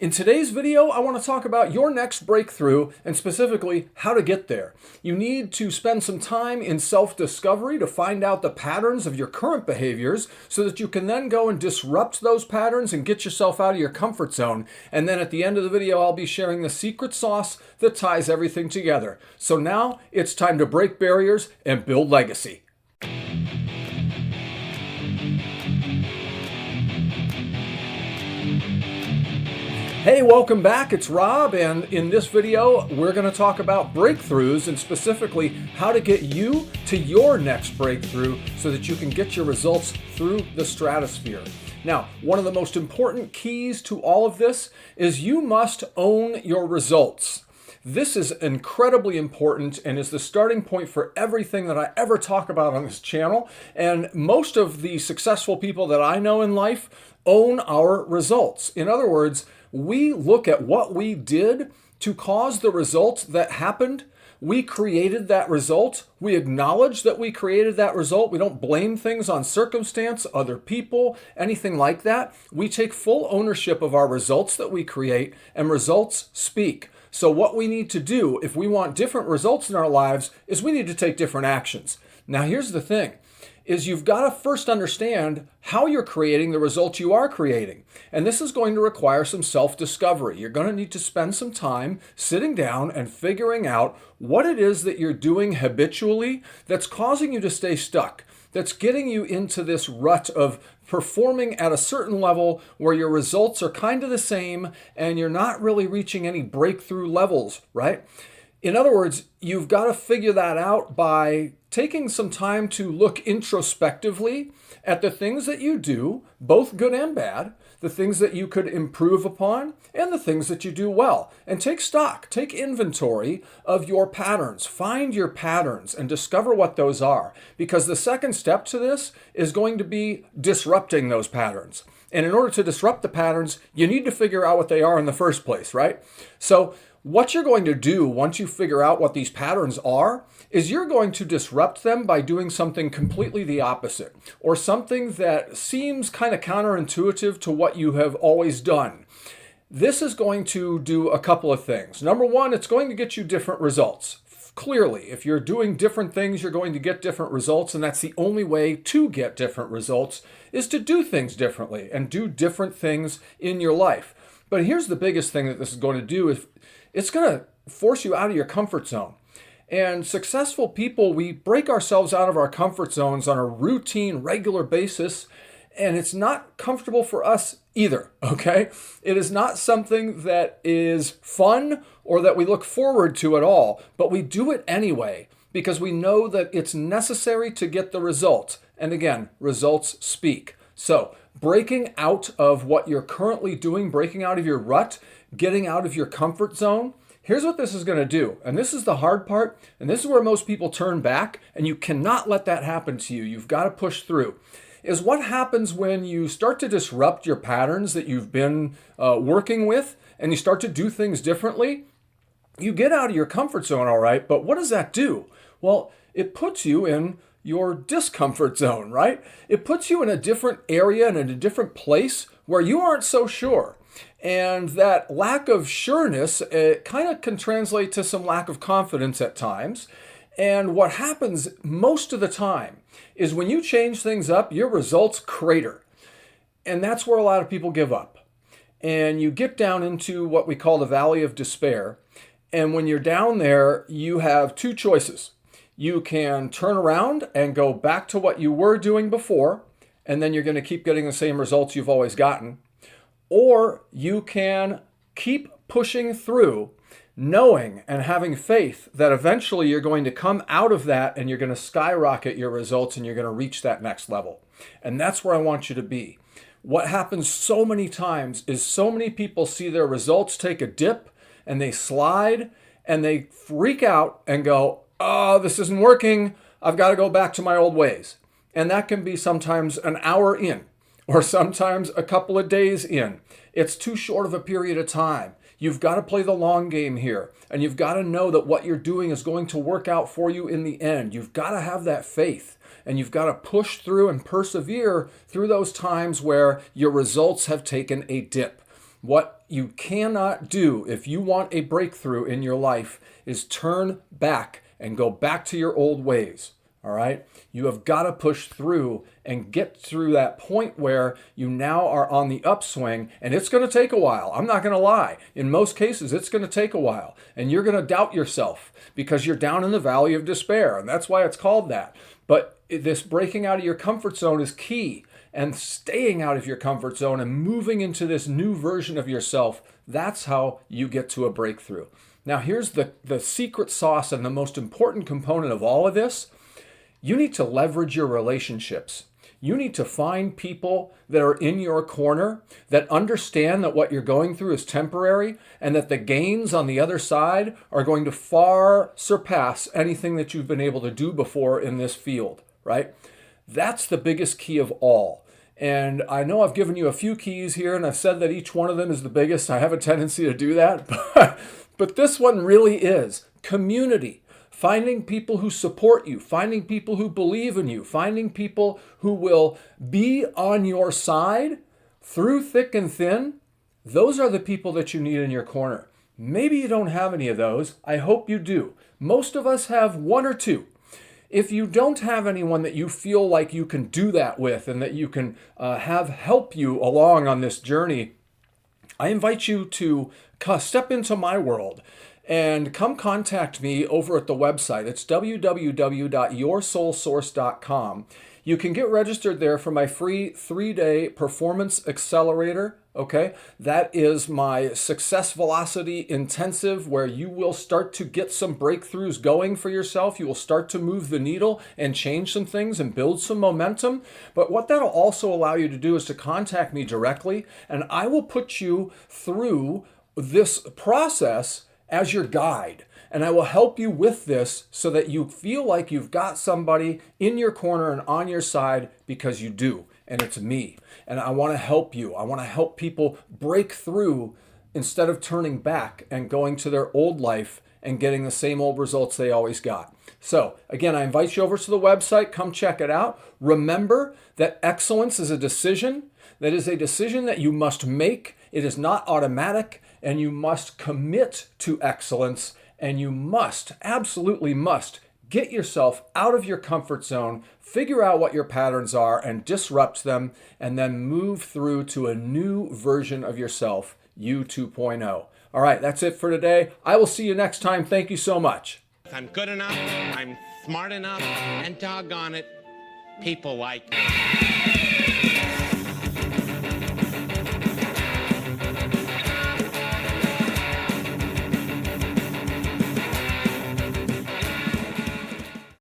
In today's video, I want to talk about your next breakthrough and specifically how to get there. You need to spend some time in self-discovery to find out the patterns of your current behaviors so that you can then go and disrupt those patterns and get yourself out of your comfort zone. And then at the end of the video, I'll be sharing the secret sauce that ties everything together. So now it's time to break barriers and build legacy. Hey, welcome back. It's Rob, and in this video, we're going to talk about breakthroughs and specifically how to get you to your next breakthrough so that you can get your results through the stratosphere. Now, one of the most important keys to all of this is you must own your results. This is incredibly important and is the starting point for everything that I ever talk about on this channel. And most of the successful people that I know in life own our results. In other words, we look at what we did to cause the result that happened. We created that result. We acknowledge that we created that result. We don't blame things on circumstance, other people, anything like that. We take full ownership of our results that we create, and results speak. So what we need to do if we want different results in our lives is we need to take different actions. Now here's the thing. Is you've got to first understand how you're creating the results you are creating. And this is going to require some self-discovery. You're going to need to spend some time sitting down and figuring out what it is that you're doing habitually that's causing you to stay stuck, that's getting you into this rut of performing at a certain level where your results are kind of the same and you're not really reaching any breakthrough levels, right? In other words, you've got to figure that out by taking some time to look introspectively at the things that you do, both good and bad, the things that you could improve upon, and the things that you do well. And take stock, take inventory of your patterns. Find your patterns and discover what those are. Because the second step to this is going to be disrupting those patterns. And in order to disrupt the patterns, you need to figure out what they are in the first place, right? So what you're going to do once you figure out what these patterns are is you're going to disrupt them by doing something completely the opposite, or something that seems kind of counterintuitive to what you have always done. This is going to do a couple of things. Number one, it's going to get you different results. Clearly, if you're doing different things, you're going to get different results, and that's the only way to get different results is to do things differently and do different things in your life. But here's the biggest thing that this is going to do is it's going to force you out of your comfort zone. And successful people, we break ourselves out of our comfort zones on a routine, regular basis, and it's not comfortable for us either, okay? It is not something that is fun or that we look forward to at all, but we do it anyway because we know that it's necessary to get the result. And again, results speak. So breaking out of what you're currently doing, breaking out of your rut, getting out of your comfort zone, here's what this is going to do. And this is the hard part, and this is where most people turn back, and you cannot let that happen to you. You've got to push through. Is what happens when you start to disrupt your patterns that you've been working with, and you start to do things differently. You get out of your comfort zone, all right, but what does that do? Well, it puts you in your discomfort zone, right? It puts you in a different area and in a different place where you aren't so sure. And that lack of sureness, it kind of can translate to some lack of confidence at times. And what happens most of the time is when you change things up, your results crater. And that's where a lot of people give up. And you get down into what we call the valley of despair. And when you're down there, you have two choices. You can turn around and go back to what you were doing before, and then you're going to keep getting the same results you've always gotten. Or you can keep pushing through, knowing and having faith that eventually you're going to come out of that and you're going to skyrocket your results and you're going to reach that next level. And that's where I want you to be. What happens so many times is so many people see their results take a dip and they slide and they freak out and go, oh, this isn't working. I've got to go back to my old ways. And that can be sometimes an hour in, or sometimes a couple of days in. It's too short of a period of time. You've got to play the long game here. And you've got to know that what you're doing is going to work out for you in the end. You've got to have that faith. And you've got to push through and persevere through those times where your results have taken a dip. What you cannot do if you want a breakthrough in your life is turn back and go back to your old ways. All right? You have got to push through and get through that point where you now are on the upswing, and it's going to take a while. I'm not going to lie. In most cases, it's going to take a while, and you're going to doubt yourself because you're down in the valley of despair, and that's why it's called that. But this breaking out of your comfort zone is key, and staying out of your comfort zone and moving into this new version of yourself, that's how you get to a breakthrough. Now, here's the secret sauce and the most important component of all of this. You need to leverage your relationships. You need to find people that are in your corner that understand that what you're going through is temporary and that the gains on the other side are going to far surpass anything that you've been able to do before in this field, right? That's the biggest key of all. And I know I've given you a few keys here and I've said that each one of them is the biggest. I have a tendency to do that, but this one really is community. Finding people who support you, finding people who believe in you, finding people who will be on your side through thick and thin, those are the people that you need in your corner. Maybe you don't have any of those. I hope you do. Most of us have one or two. If you don't have anyone that you feel like you can do that with and that you can have help you along on this journey, I invite you to step into my world and come contact me over at the website. It's www.yoursoulsource.com. You can get registered there for my free 3-day performance accelerator. Okay, that is my success velocity intensive where you will start to get some breakthroughs going for yourself. You will start to move the needle and change some things and build some momentum. But what that'll also allow you to do is to contact me directly, and I will put you through this process as your guide. And I will help you with this so that you feel like you've got somebody in your corner and on your side, because you do. And it's me. And I want to help you. I want to help people break through instead of turning back and going to their old life and getting the same old results they always got. So again, I invite you over to the website. Come check it out. Remember that excellence is a decision. That is a decision that you must make. It is not automatic. And you must commit to excellence, and you must, absolutely must, get yourself out of your comfort zone, figure out what your patterns are and disrupt them, and then move through to a new version of yourself, you 2.0. All right, that's it for today. I will see you next time. Thank you so much. I'm good enough, I'm smart enough, and doggone it, people like me.